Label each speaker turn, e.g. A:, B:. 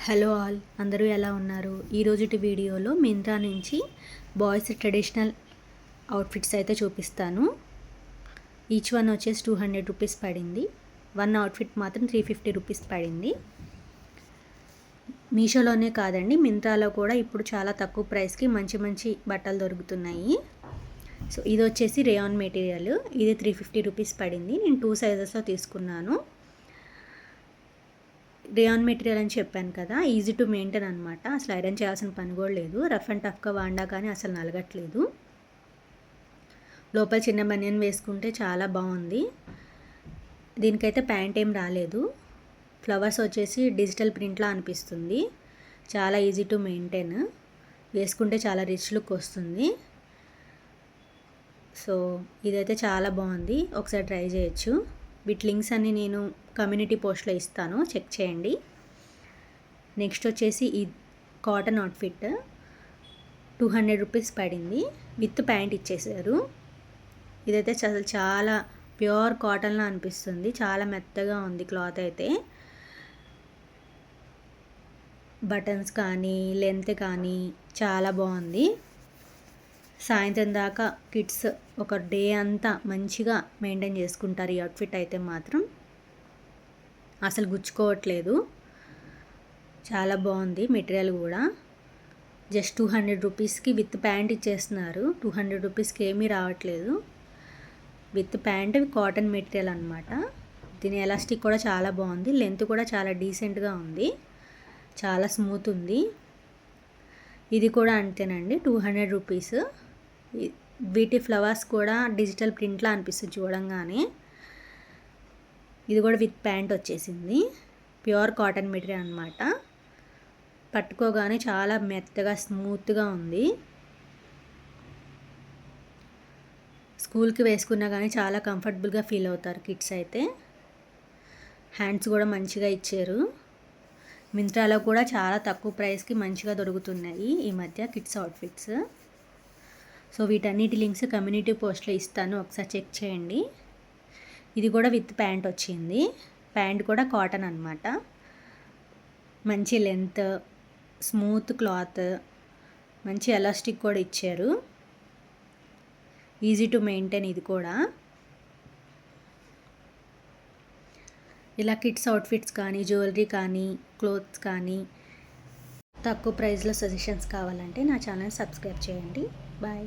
A: Hello all, అందరూ ఎలా ఉన్నారు? ఈరోజుటి వీడియోలో మింత్రా నుంచి బాయ్స్ ట్రెడిషనల్ అవుట్ఫిట్స్ అయితే చూపిస్తాను. ఈచ్ వన్ వచ్చేసి 200 రూపీస్ పడింది. వన్ అవుట్ఫిట్ మాత్రం 350 రూపీస్ పడింది. మీషోలోనే కాదండి, మింత్రాలో కూడా ఇప్పుడు చాలా తక్కువ ప్రైస్కి మంచి మంచి బట్టలు దొరుకుతున్నాయి. సో ఇది వచ్చేసి రేయాన్ మెటీరియల్. ఇది 350 రూపీస్ పడింది. నేను 2 సైజెస్లో తీసుకున్నాను. రేయాన్ మెటీరియల్ అని చెప్పాను కదా, ఈజీ టు మెయింటైన్ అనమాట. అసలు ఐరన్ చేయాల్సిన పని కూడా లేదు. రఫ్ అండ్ టఫ్గా వాడినా కానీ అసలు నలగట్లేదు. లోపల చిన్న బనియన్ వేసుకుంటే చాలా బాగుంది. దీనికైతే ప్యాంట్ ఏం రాలేదు. ఫ్లవర్స్ వచ్చేసి డిజిటల్ ప్రింట్లా అనిపిస్తుంది. చాలా ఈజీ టు మెయింటైన్. వేసుకుంటే చాలా రిచ్ లుక్ వస్తుంది. సో ఇదైతే చాలా బాగుంది. ఒకసారి ట్రై చేయొచ్చు. వీటి లింక్స్ అన్ని నేను కమ్యూనిటీ పోస్ట్లో ఇస్తాను, చెక్ చేయండి. నెక్స్ట్ వచ్చేసి ఈ కాటన్ అవుట్ఫిట్ 200 రూపీస్ పడింది. విత్ ప్యాంట్ ఇచ్చేసారు. ఇదైతే చాలా ప్యూర్ కాటన్లా అనిపిస్తుంది. చాలా మెత్తగా ఉంది క్లాత్ అయితే. బటన్స్ కానీ లెంత్ కానీ చాలా బాగుంది. సాయంత్రం దాకా కిడ్స్ ఒక డే అంతా మంచిగా మెయింటైన్ చేసుకుంటారు. ఈ అవుట్ఫిట్ అయితే మాత్రం అసలు గుచ్చుకోవట్లేదు. చాలా బాగుంది మెటీరియల్ కూడా. జస్ట్ 200 రూపీస్కి విత్ ప్యాంట్ ఇచ్చేస్తున్నారు. 200 రూపీస్కి ఏమీ రావట్లేదు. విత్ ప్యాంట్ కాటన్ మెటీరియల్ అనమాట. దీని ఎలాస్టిక్ కూడా చాలా బాగుంది. లెంత్ కూడా చాలా డీసెంట్గా ఉంది. చాలా స్మూత్ ఉంది. ఇది కూడా అంతేనండి, 200 రూపీస్. వీటి ఫ్లవర్స్ కూడా డిజిటల్ ప్రింట్లా అనిపిస్తుంది చూడంగానే. ఇది కూడా విత్ ప్యాంట్ వచ్చేసింది. ప్యూర్ కాటన్ మెటీరియల్ అనమాట. పట్టుకోగానే చాలా మెత్తగా స్మూత్గా ఉంది. స్కూల్కి వేసుకున్నా కానీ చాలా కంఫర్టబుల్గా ఫీల్ అవుతారు కిడ్స్ అయితే. హ్యాండ్స్ కూడా మంచిగా ఇచ్చారు. మింత్రాలో కూడా చాలా తక్కువ ప్రైస్కి మంచిగా దొరుకుతున్నాయి ఈ మధ్య కిడ్స్ అవుట్ఫిట్స్. సో వీటన్నిటి లింక్స్ కమ్యూనిటీ పోస్ట్లో ఇస్తాను, ఒకసారి చెక్ చేయండి. ఇది కూడా విత్ ప్యాంట్ వచ్చింది. ప్యాంట్ కూడా కాటన్ అనమాట. మంచి లెంత్, స్మూత్ క్లాత్, మంచి ఎలాస్టిక్ కూడా ఇచ్చారు. ఈజీ టు మెయింటైన్ ఇది కూడా. ఇలా కిడ్స్ అవుట్ఫిట్స్ కానీ, జ్యువెలరీ కానీ, క్లోత్స్ కానీ తక్కువ ప్రైస్లో సజెషన్స్ కావాలంటే నా ఛానల్ సబ్స్క్రైబ్ చేయండి. బాయ్.